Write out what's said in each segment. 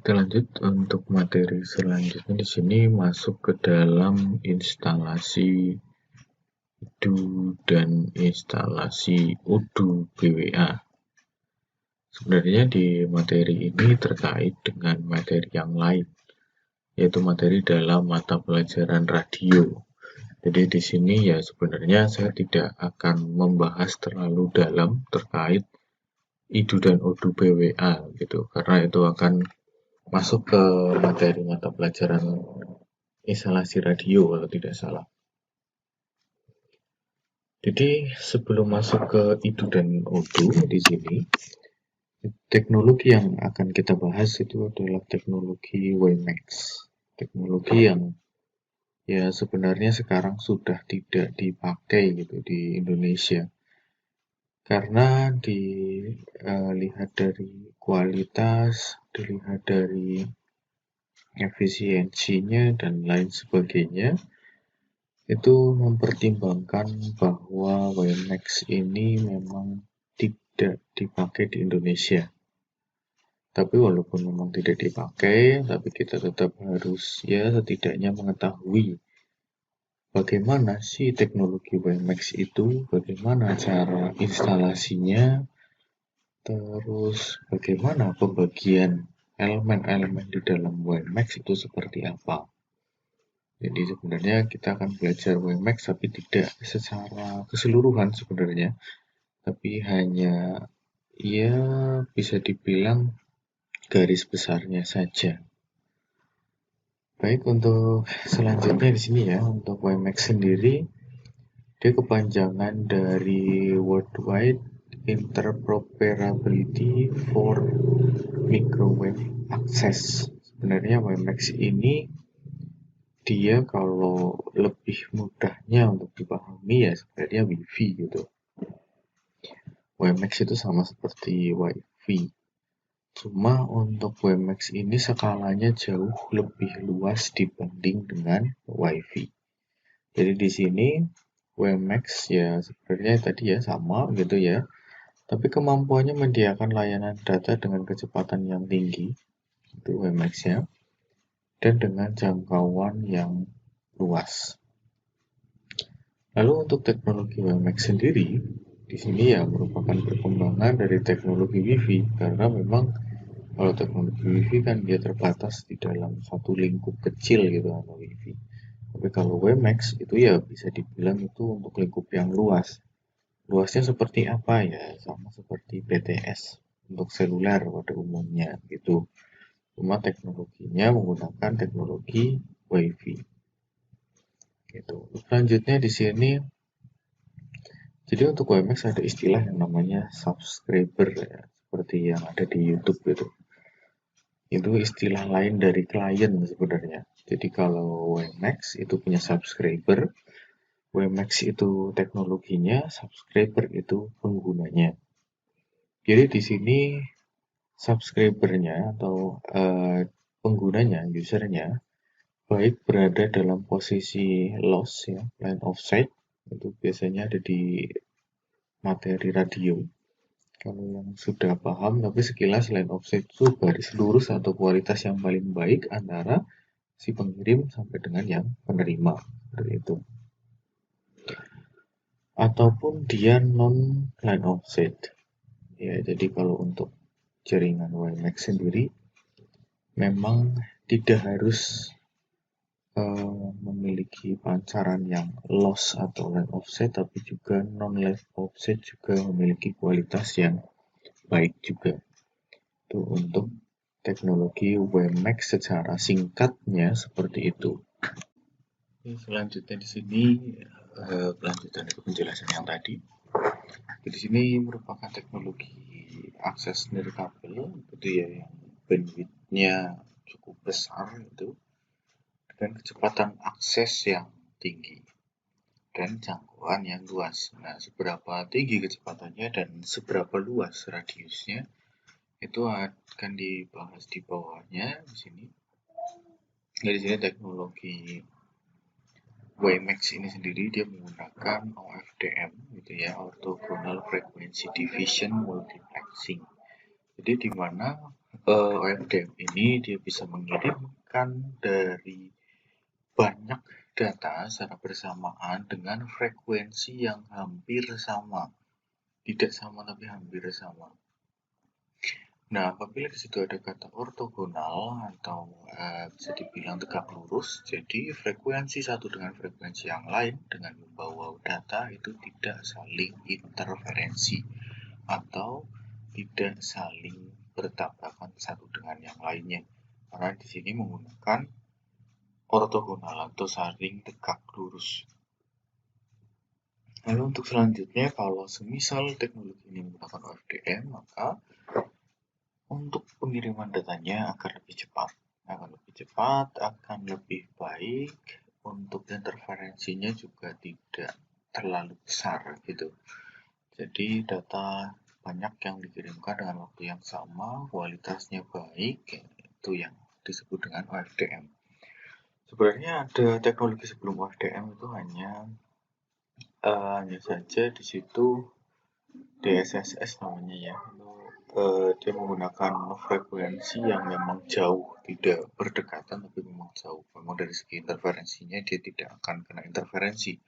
Kita lanjut untuk materi selanjutnya di sini masuk ke dalam instalasi IDU dan instalasi UDU BWA. Sebenarnya di materi ini terkait dengan materi yang lain, yaitu materi dalam mata pelajaran radio. Jadi di sini ya sebenarnya saya tidak akan membahas terlalu dalam terkait IDU dan UDU BWA gitu, karena itu akan masuk ke materi mata pelajaran instalasi radio kalau tidak salah. Jadi sebelum masuk ke IDU dan UDU di sini, teknologi yang akan kita bahas itu adalah teknologi WiMAX. Teknologi yang ya sebenarnya sekarang sudah tidak dipakai gitu di Indonesia. Karena dilihat dari kualitas, dilihat dari efisiensinya dan lain sebagainya, itu mempertimbangkan bahwa WiMAX ini memang tidak dipakai di Indonesia. Tapi walaupun memang tidak dipakai, tapi kita tetap harus ya setidaknya mengetahui bagaimana sih teknologi WiMAX itu, bagaimana cara instalasinya, terus bagaimana pembagian elemen-elemen di dalam WiMAX itu seperti apa. Jadi sebenarnya kita akan belajar WiMAX tapi tidak secara keseluruhan sebenarnya, tapi hanya ya bisa dibilang garis besarnya saja. Baik, untuk selanjutnya di sini ya, untuk WiMAX sendiri dia kepanjangan dari Worldwide Interoperability for Microwave Access. Sebenarnya WiMAX ini dia kalau lebih mudahnya untuk dipahami ya sebenarnya Wi-Fi gitu. WiMAX itu sama seperti Wi-Fi. Cuma untuk WiMAX ini skalanya jauh lebih luas dibanding dengan Wi-Fi. Jadi di sini WiMAX ya sebenarnya tadi ya sama gitu ya. Tapi kemampuannya menyediakan layanan data dengan kecepatan yang tinggi, itu WiMAX-nya, dan dengan jangkauan yang luas. Lalu untuk teknologi WiMAX sendiri, di sini ya merupakan perkembangan dari teknologi Wi-Fi, karena memang kalau teknologi Wi-Fi kan dia terbatas di dalam satu lingkup kecil gitu atau Wi-Fi. Tapi kalau WiMAX itu ya bisa dibilang itu untuk lingkup yang luas. Luasnya seperti apa ya? Sama seperti BTS untuk seluler pada umumnya gitu. Cuma teknologinya menggunakan teknologi Wi-Fi. Gitu. Selanjutnya di sini, jadi untuk WiMAX ada istilah yang namanya subscriber ya, seperti yang ada di YouTube gitu. Itu istilah lain dari klien sebenarnya. Jadi kalau WiMAX itu punya subscriber, WiMAX itu teknologinya, subscriber itu penggunanya. Jadi di sini subscribernya atau penggunanya, usernya, baik berada dalam posisi loss ya, line of sight, itu biasanya ada di materi radio. Kalau yang sudah paham, tapi sekilas line of sight itu garis lurus atau kualitas yang paling baik antara si pengirim sampai dengan yang penerima, seperti itu. Ataupun dia non line of sight. Ya, jadi kalau untuk jaringan WiMAX sendiri memang tidak harus memiliki pancaran yang loss atau line of sight, tapi juga non line of sight juga memiliki kualitas yang baik juga. Itu untuk teknologi WiMAX secara singkatnya seperti itu. Selanjutnya di sini kelanjutan dari penjelasan yang tadi. Di sini merupakan teknologi akses nirkabel itu ya yang bandwidth-nya cukup besar itu dengan kecepatan akses yang tinggi dan jangkauan yang luas. Nah, seberapa tinggi kecepatannya dan seberapa luas radiusnya itu akan dibahas di bawahnya di sini. Dari sini teknologi WiMAX ini sendiri dia menggunakan OFDM gitu ya, Orthogonal Frequency Division Multiplexing. Jadi di mana OFDM ini dia bisa mengirimkan dari banyak data secara bersamaan dengan frekuensi yang hampir sama. Tidak sama tapi hampir sama. Nah, apabila di situ ada kata ortogonal atau bisa dibilang tegak lurus, jadi frekuensi satu dengan frekuensi yang lain dengan membawa data itu tidak saling interferensi atau tidak saling bertabrakan satu dengan yang lainnya. Karena di sini menggunakan ortogonal atau saling tegak lurus. Lalu untuk selanjutnya, kalau semisal teknologi ini menggunakan OFDM, maka untuk pengiriman datanya akan lebih cepat, akan lebih baik, untuk interferensinya juga tidak terlalu besar gitu. Jadi data banyak yang dikirimkan dengan waktu yang sama, kualitasnya baik, itu yang disebut dengan OFDM. Sebenarnya ada teknologi sebelum OFDM itu hanya saja di situ DSSS namanya ya. Dia menggunakan frekuensi yang memang jauh, tidak berdekatan tapi memang jauh. Memang dari segi interferensinya dia tidak akan kena interferensi.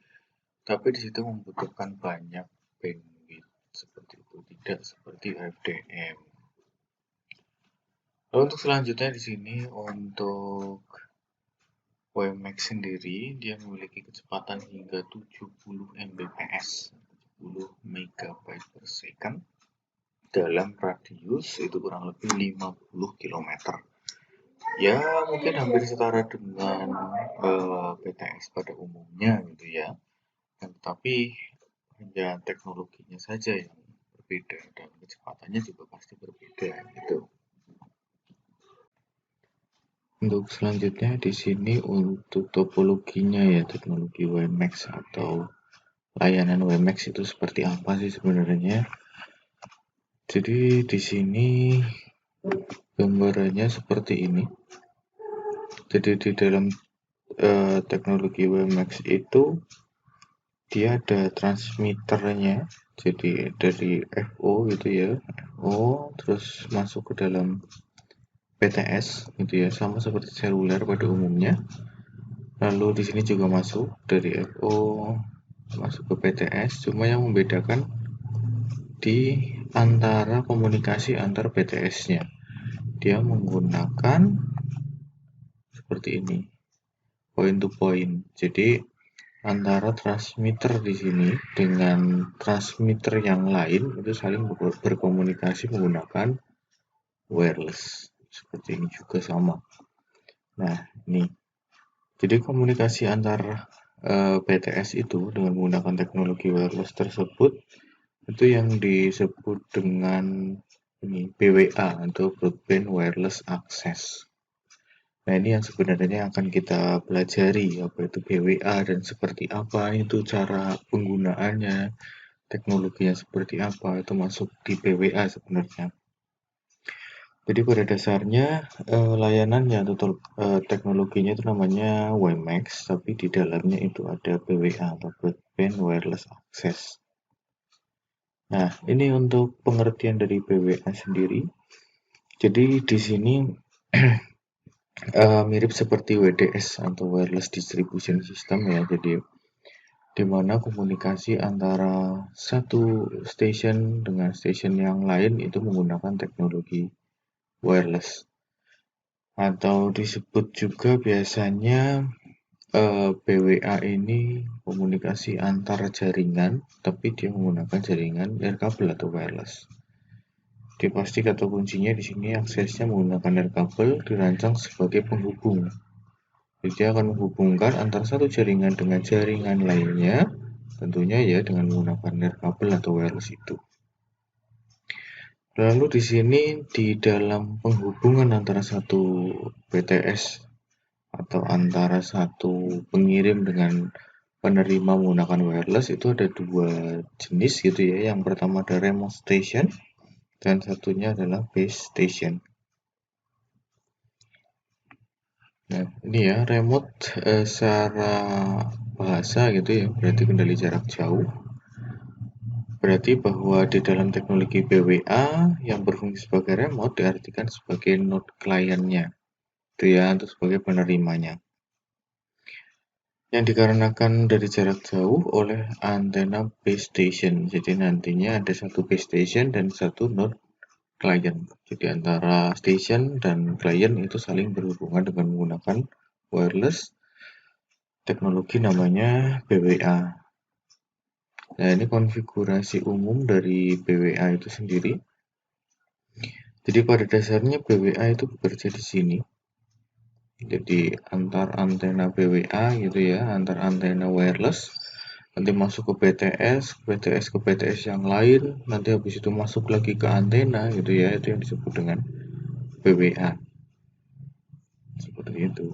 Tapi di situ membutuhkan banyak bandwidth seperti itu, tidak seperti FDM. Lalu untuk selanjutnya di sini untuk WiMAX sendiri dia memiliki kecepatan hingga 70 Mbps, 70 megabyte per second dalam radius itu kurang lebih 50 km. Ya, mungkin hampir setara dengan PTX pada umumnya gitu ya. Tetapi hanya teknologinya saja yang berbeda dan kecepatannya juga pasti berbeda gitu. Untuk selanjutnya di sini untuk topologinya ya, teknologi WiMAX atau layanan WiMAX itu seperti apa sih sebenarnya? Jadi di sini gambarannya seperti ini. Jadi di dalam teknologi WiMAX itu dia ada transmitternya, jadi dari FO gitu ya, FO terus masuk ke dalam PTS gitu ya, sama seperti seluler pada umumnya. Lalu di sini juga masuk dari FO masuk ke PTS, cuma yang membedakan di antara komunikasi antar PTS-nya. Dia menggunakan seperti ini, point to point. Jadi antara transmitter di sini dengan transmitter yang lain itu saling berkomunikasi menggunakan wireless. Seperti ini juga sama. Nah, ini. Jadi komunikasi antar PTS itu dengan menggunakan teknologi wireless tersebut itu yang disebut dengan ini BWA atau Broadband Wireless Access. Nah, ini yang sebenarnya akan kita pelajari, apa itu BWA dan seperti apa itu cara penggunaannya, teknologinya seperti apa, itu masuk di BWA sebenarnya. Jadi pada dasarnya layanannya atau teknologinya itu namanya WiMAX, tapi di dalamnya itu ada BWA atau Broadband Wireless Access. Nah, ini untuk pengertian dari BWA sendiri. Jadi di sini mirip seperti WDS atau Wireless Distribution System ya. Jadi di mana komunikasi antara satu stasiun dengan stasiun yang lain itu menggunakan teknologi wireless. Atau disebut juga biasanya BWA ini komunikasi antar jaringan, tapi dia menggunakan jaringan nirkabel atau wireless. Jadi pasti kata kuncinya di sini aksesnya menggunakan nirkabel dirancang sebagai penghubung. Jadi dia akan menghubungkan antara satu jaringan dengan jaringan lainnya, tentunya ya dengan menggunakan nirkabel atau wireless itu. Lalu di sini di dalam penghubungan antara satu BTS atau antara satu pengirim dengan penerima menggunakan wireless itu ada dua jenis gitu ya. Yang pertama ada remote station dan satunya adalah base station. Nah, ini ya remote secara bahasa gitu ya, berarti kendali jarak jauh. Berarti bahwa di dalam teknologi BWA yang berfungsi sebagai remote diartikan sebagai node kliennya, itu ya, untuk sebagai penerimanya. Yang dikarenakan dari jarak jauh oleh antena base station. Jadi nantinya ada satu base station dan satu node klien. Jadi antara station dan klien itu saling berhubungan dengan menggunakan wireless, teknologi namanya BWA. Nah, ini konfigurasi umum dari BWA itu sendiri. Jadi pada dasarnya BWA itu bekerja di sini. Jadi antar antena BWA gitu ya, antar antena wireless, nanti masuk ke BTS ke BTS yang lain, nanti habis itu masuk lagi ke antena gitu ya, itu yang disebut dengan BWA. Seperti itu.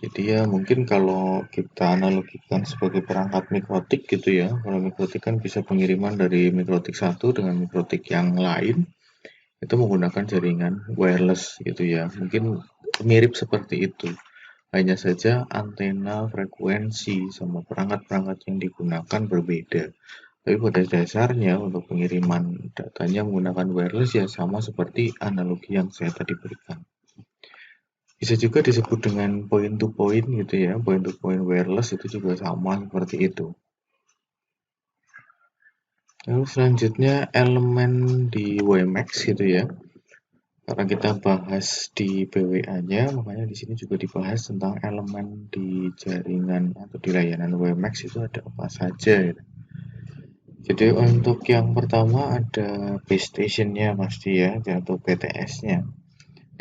Jadi ya mungkin kalau kita analogikan sebagai perangkat mikrotik gitu ya, kalau mikrotik kan bisa pengiriman dari mikrotik satu dengan mikrotik yang lain, itu menggunakan jaringan wireless gitu ya. Mungkin mirip seperti itu. Hanya saja antena, frekuensi, sama perangkat-perangkat yang digunakan berbeda. Tapi pada dasarnya untuk pengiriman datanya menggunakan wireless ya sama seperti analogi yang saya tadi berikan. Bisa juga disebut dengan point to point gitu ya, point to point wireless itu juga sama seperti itu. Lalu selanjutnya elemen di WiMAX gitu ya. Karena kita bahas di BWA-nya, makanya di sini juga dibahas tentang elemen di jaringan atau di layanan WiMAX itu ada apa saja. Gitu. Jadi untuk yang pertama ada base station-nya pasti ya, atau BTS-nya.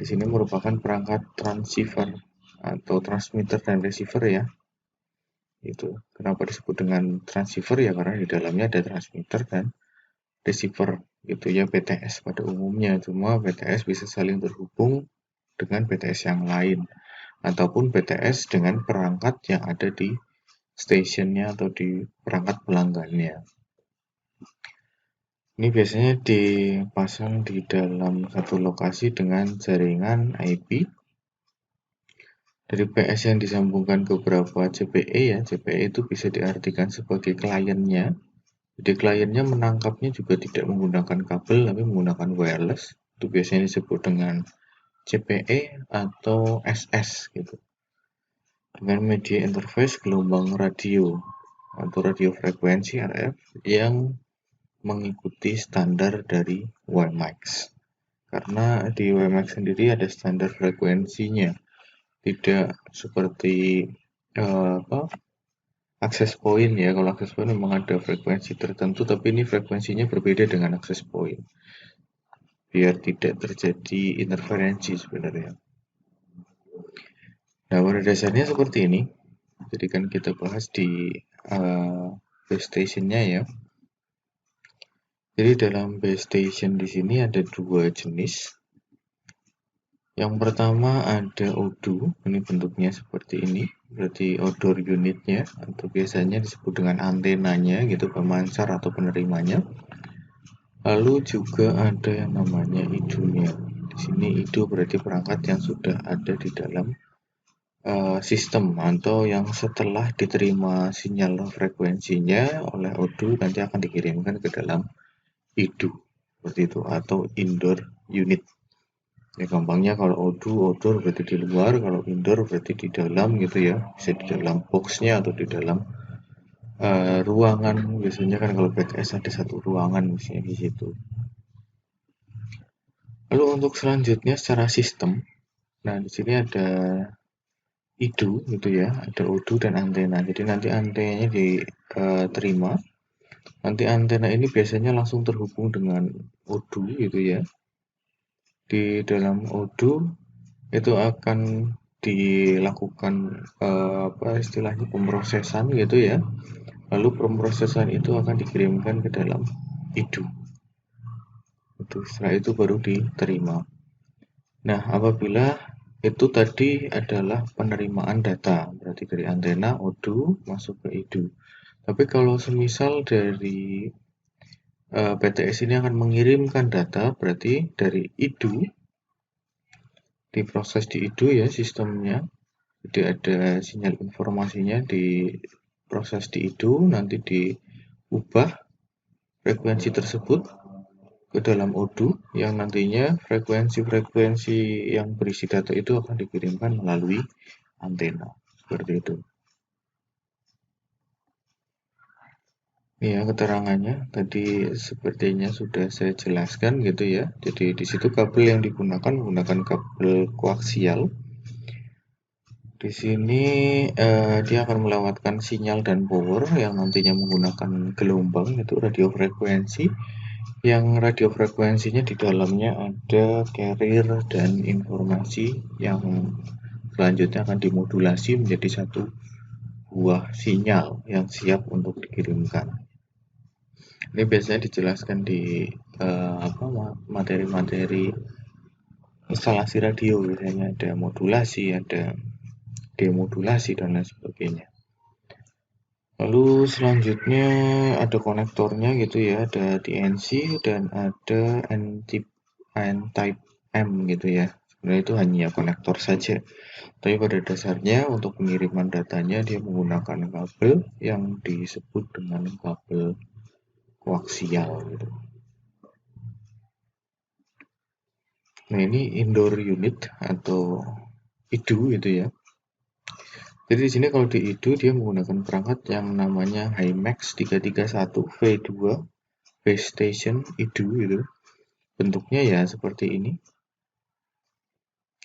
Di sini merupakan perangkat transceiver atau transmitter dan receiver ya. Itu kenapa disebut dengan transceiver ya karena di dalamnya ada transmitter dan receiver gitu ya BTS pada umumnya. Cuma BTS bisa saling terhubung dengan BTS yang lain ataupun BTS dengan perangkat yang ada di stationnya atau di perangkat pelanggannya. Ini biasanya dipasang di dalam satu lokasi dengan jaringan IP dari PS yang disambungkan ke beberapa CPE ya. CPE itu bisa diartikan sebagai kliennya. Jadi kliennya menangkapnya juga tidak menggunakan kabel tapi menggunakan wireless. Itu biasanya disebut dengan CPE atau SS gitu. Dengan media interface gelombang radio atau radio frekuensi RF yang mengikuti standar dari WiMAX. Karena di WiMAX sendiri ada standar frekuensinya, tidak seperti access point ya. Kalau access point memang ada frekuensi tertentu, tapi ini frekuensinya berbeda dengan access point, biar tidak terjadi interferensi sebenarnya. Nah, pada dasarnya seperti ini. Jadi kan kita bahas di base station-nya ya. Jadi dalam base station di sini ada dua jenis. Yang pertama ada ODU, ini bentuknya seperti ini, berarti outdoor unitnya, atau biasanya disebut dengan antenanya gitu, pemancar atau penerimanya. Lalu juga ada yang namanya IDU-nya. Di sini IDU berarti perangkat yang sudah ada di dalam sistem atau yang setelah diterima sinyal frekuensinya oleh ODU nanti akan dikirimkan ke dalam IDU seperti itu atau indoor unit. Ya gampangnya kalau outdoor berarti di luar, kalau indoor berarti di dalam gitu ya, bisa di dalam boxnya atau di dalam ruangan. Biasanya kan kalau BTS ada satu ruangan misalnya di situ. Lalu untuk selanjutnya secara sistem, nah di sini ada IDU gitu ya, ada ODU dan antena. Jadi nanti antenanya diterima, nanti antena ini biasanya langsung terhubung dengan ODU gitu ya. Di dalam ODU itu akan dilakukan apa istilahnya pemrosesan gitu ya. Lalu pemrosesan itu akan dikirimkan ke dalam IDU. Setelah itu baru diterima. Nah, apabila itu tadi adalah penerimaan data, berarti dari antena ODU masuk ke IDU. Tapi kalau semisal dari PTS ini akan mengirimkan data, berarti dari IDU diproses di IDU ya sistemnya. Jadi ada sinyal informasinya diproses di IDU, nanti ubah frekuensi tersebut ke dalam O2 yang nantinya frekuensi-frekuensi yang berisi data itu akan dikirimkan melalui antena. Seperti itu. Ya, keterangannya tadi sepertinya sudah saya jelaskan gitu ya. Jadi di situ kabel yang digunakan menggunakan kabel koaksial. Di sini dia akan melewatkan sinyal dan power yang nantinya menggunakan gelombang itu radio frekuensi. Yang radio frekuensinya di dalamnya ada carrier dan informasi yang selanjutnya akan dimodulasi menjadi satu buah sinyal yang siap untuk dikirimkan. Ini biasanya dijelaskan di materi-materi instalasi radio, biasanya ada modulasi, ada demodulasi dan lain sebagainya. Lalu selanjutnya ada konektornya gitu ya, ada TNC dan ada N-type M gitu ya. Sebenarnya itu hanya konektor saja. Tapi pada dasarnya untuk pengiriman datanya dia menggunakan kabel yang disebut dengan kabel koaksial gitu. Nah, ini indoor unit atau IDU itu ya. Jadi di sini kalau di IDU dia menggunakan perangkat yang namanya HiMax 331 V2 Base Station IDU itu. Bentuknya ya seperti ini.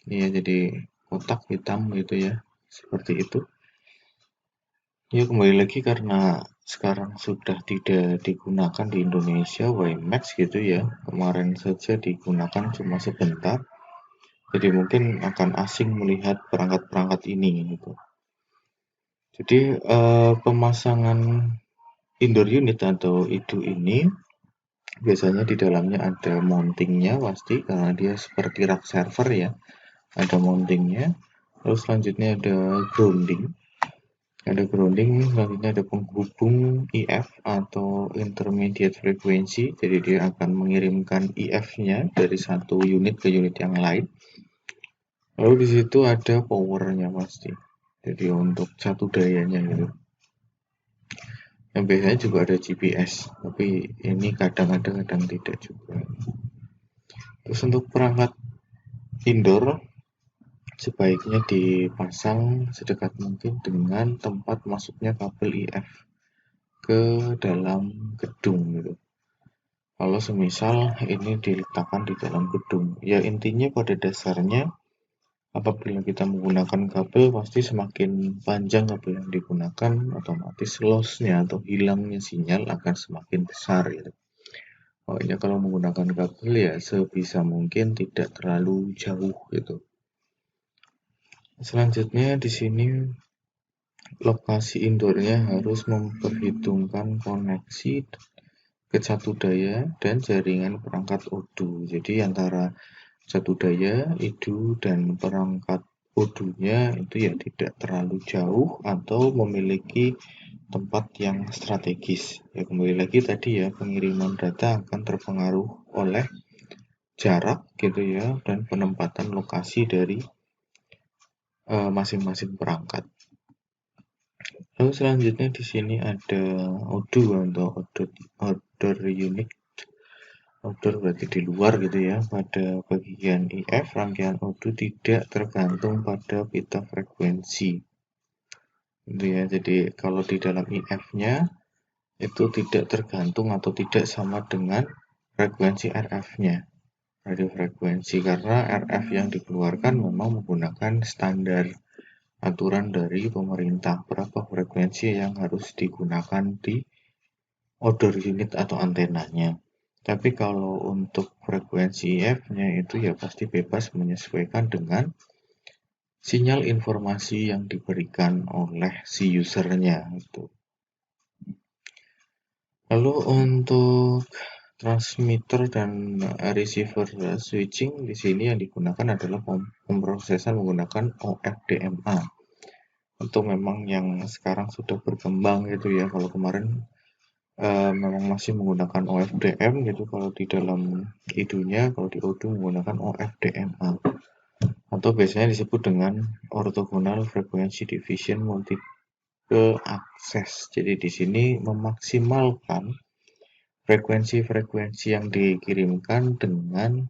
Ini ya, jadi kotak hitam gitu ya. Seperti itu. Ya kembali lagi karena sekarang sudah tidak digunakan di Indonesia WiMAX gitu ya. Kemarin saja digunakan cuma sebentar. Jadi mungkin akan asing melihat perangkat-perangkat ini gitu. Jadi pemasangan indoor unit atau IDU ini biasanya di dalamnya ada mountingnya pasti karena dia seperti rack server ya. Ada mountingnya. Lalu selanjutnya ada grounding. Selanjutnya ada penghubung IF atau intermediate frequency. Jadi dia akan mengirimkan IF-nya dari satu unit ke unit yang lain. Lalu di situ ada powernya pasti. Jadi untuk satu dayanya gitu. Yang biasanya juga ada GPS, tapi ini kadang-kadang tidak juga. Terus untuk perangkat indoor sebaiknya dipasang sedekat mungkin dengan tempat masuknya kabel IF ke dalam gedung gitu. Kalau semisal ini diletakkan di dalam gedung, ya intinya pada dasarnya apabila kita menggunakan kabel pasti semakin panjang kabel yang digunakan, otomatis loss-nya atau hilangnya sinyal akan semakin besar gitu. Pokoknya kalau menggunakan kabel ya sebisa mungkin tidak terlalu jauh gitu. Selanjutnya di sini lokasi indoornya harus memperhitungkan koneksi ke satu daya dan jaringan perangkat O2. Jadi antara satu daya, IDU, dan perangkat O2-nya itu ya tidak terlalu jauh atau memiliki tempat yang strategis. Ya kembali lagi tadi ya, pengiriman data akan terpengaruh oleh jarak gitu ya dan penempatan lokasi dari masing-masing perangkat. Lalu selanjutnya di sini ada O2 atau outdoor unit. Outdoor berarti di luar gitu ya. Pada bagian IF, rangkaian O2 tidak tergantung pada pita frekuensi. Gitu ya. Jadi kalau di dalam IF-nya itu tidak tergantung atau tidak sama dengan frekuensi RF-nya. Radio frekuensi karena RF yang dikeluarkan memang menggunakan standar aturan dari pemerintah berapa frekuensi yang harus digunakan di outdoor unit atau antenanya. Tapi kalau untuk frekuensi IF-nya itu ya pasti bebas menyesuaikan dengan sinyal informasi yang diberikan oleh si usernya itu. Lalu untuk transmitter dan receiver switching di sini yang digunakan adalah pemrosesan menggunakan OFDMA. Untuk memang yang sekarang sudah berkembang gitu ya. Kalau kemarin memang masih menggunakan OFDM gitu kalau di dalam IDU-nya, kalau di O2 menggunakan OFDMA atau biasanya disebut dengan orthogonal frequency division ke akses. Jadi di sini memaksimalkan frekuensi-frekuensi yang dikirimkan dengan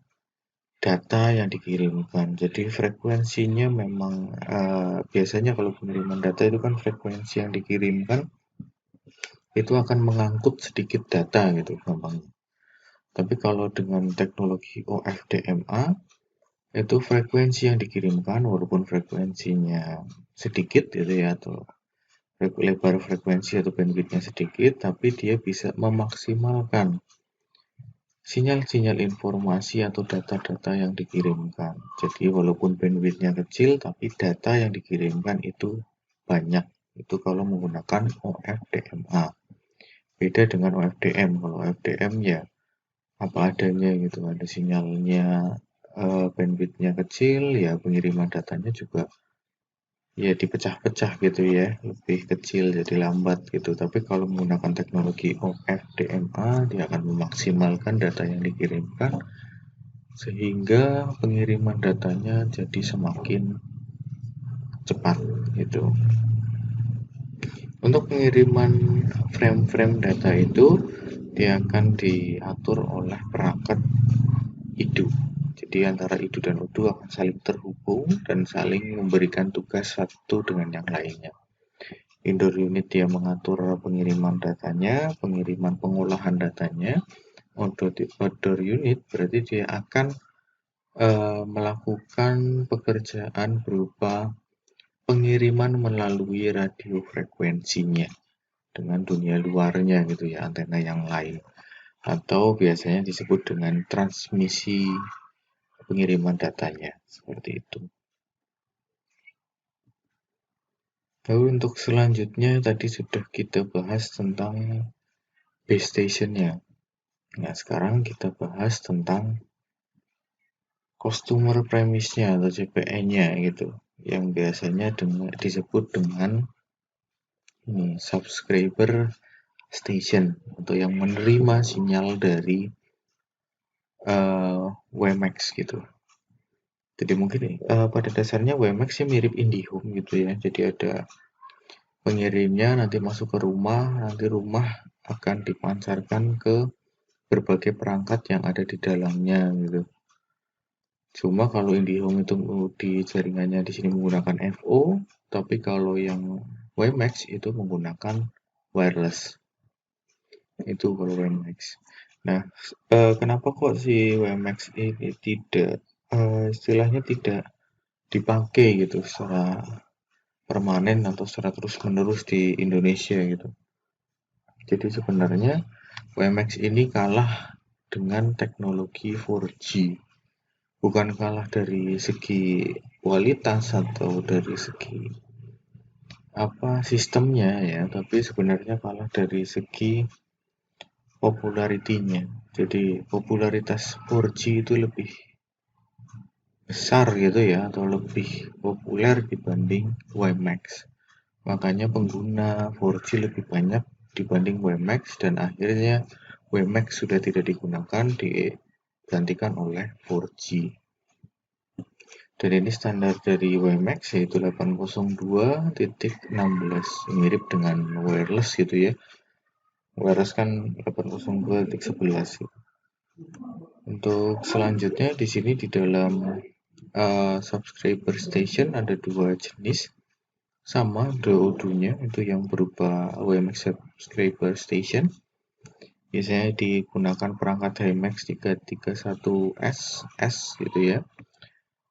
data yang dikirimkan. Jadi frekuensinya memang biasanya kalau pengiriman data itu kan frekuensi yang dikirimkan itu akan mengangkut sedikit data gitu gampang. Tapi kalau dengan teknologi OFDMA itu frekuensi yang dikirimkan walaupun frekuensinya sedikit gitu ya, atau lebar frekuensi atau bandwidthnya sedikit, tapi dia bisa memaksimalkan sinyal-sinyal informasi atau data-data yang dikirimkan. Jadi walaupun bandwidthnya kecil, tapi data yang dikirimkan itu banyak. Itu kalau menggunakan OFDMA. Beda dengan OFDM. Kalau OFDM ya apa adanya gitu, ada sinyalnya, bandwidthnya kecil, ya pengiriman datanya juga ya dipecah-pecah gitu ya, lebih kecil jadi lambat gitu. Tapi kalau menggunakan teknologi OFDMA, dia akan memaksimalkan data yang dikirimkan sehingga pengiriman datanya jadi semakin cepat gitu. Untuk pengiriman frame-frame data itu dia akan diatur oleh perangkat IDU. Jadi antara IDU dan UDU akan saling terhubung dan saling memberikan tugas satu dengan yang lainnya. Indoor unit dia mengatur pengiriman datanya, pengiriman pengolahan datanya. Outdoor unit berarti dia akan melakukan pekerjaan berupa pengiriman melalui radio frekuensinya dengan dunia luarnya gitu ya, antena yang lain. Atau biasanya disebut dengan transmisi pengiriman datanya, seperti itu. Lalu untuk selanjutnya tadi sudah kita bahas tentang base stationnya. Nah, sekarang kita bahas tentang customer premise-nya atau CPE-nya gitu, yang biasanya disebut dengan subscriber station atau yang menerima sinyal dari WiMAX gitu. Jadi mungkin pada dasarnya WiMAX sih mirip IndiHome gitu ya. Jadi ada pengirimnya nanti masuk ke rumah, nanti rumah akan dipancarkan ke berbagai perangkat yang ada di dalamnya gitu. Cuma kalau IndiHome itu di jaringannya di sini menggunakan FO, tapi kalau yang WiMAX itu menggunakan wireless. Itu kalau WiMAX. Nah, kenapa kok si WiMAX ini tidak istilahnya tidak dipakai gitu secara permanen atau secara terus-menerus di Indonesia gitu. Jadi sebenarnya WiMAX ini kalah dengan teknologi 4G. Bukan kalah dari segi kualitas atau dari segi sistemnya ya, tapi sebenarnya kalah dari segi popularitinya. Jadi popularitas 4G itu lebih besar gitu ya, atau lebih populer dibanding WiMAX. Makanya pengguna 4G lebih banyak dibanding WiMAX dan akhirnya WiMAX sudah tidak digunakan, digantikan oleh 4G. Dan ini standar dari WiMAX yaitu 802.16, mirip dengan wireless gitu ya. Wireless kan 802.11 gitu. Untuk selanjutnya di sini di dalam subscriber station ada dua jenis, sama DOD-nya itu yang berupa WiMAX subscriber station. Biasanya digunakan perangkat HiMax 331S gitu ya.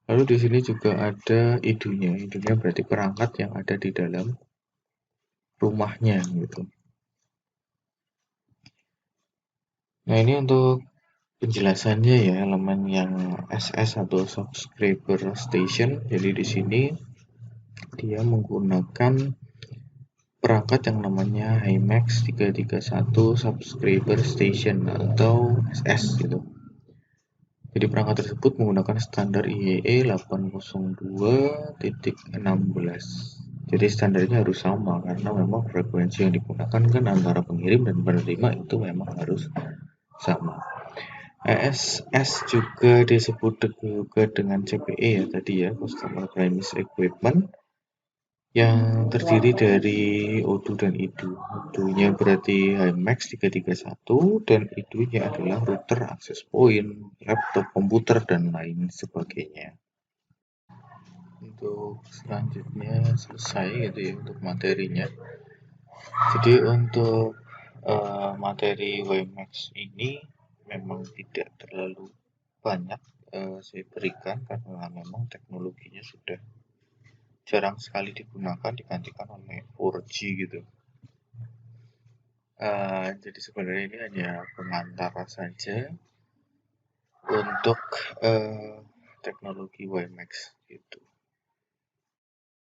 Lalu di sini juga ada IDU-nya. IDU-nya berarti perangkat yang ada di dalam rumahnya gitu. Nah, ini untuk penjelasannya ya, elemen yang SS atau subscriber station. Jadi di sini dia menggunakan perangkat yang namanya HiMax 331 subscriber station atau SS gitu. Jadi perangkat tersebut menggunakan standar IEEE 802.16. Jadi standarnya harus sama karena memang frekuensi yang digunakan kan antara pengirim dan penerima itu memang harus sama. ESS juga disebut juga dengan CPE ya tadi ya, Customer Premise Equipment. yang terdiri dari O2 dan I2. O2-nya berarti HiMax 331 dan I2-nya adalah router, access point, laptop, komputer, dan lain sebagainya. Untuk selanjutnya selesai gitu ya untuk materinya. Jadi untuk materi WiMAX ini memang tidak terlalu banyak saya berikan karena memang teknologinya sudah jarang sekali digunakan digantikan oleh 4G gitu. Jadi sebenarnya ini hanya pengantara saja untuk teknologi WiMAX gitu.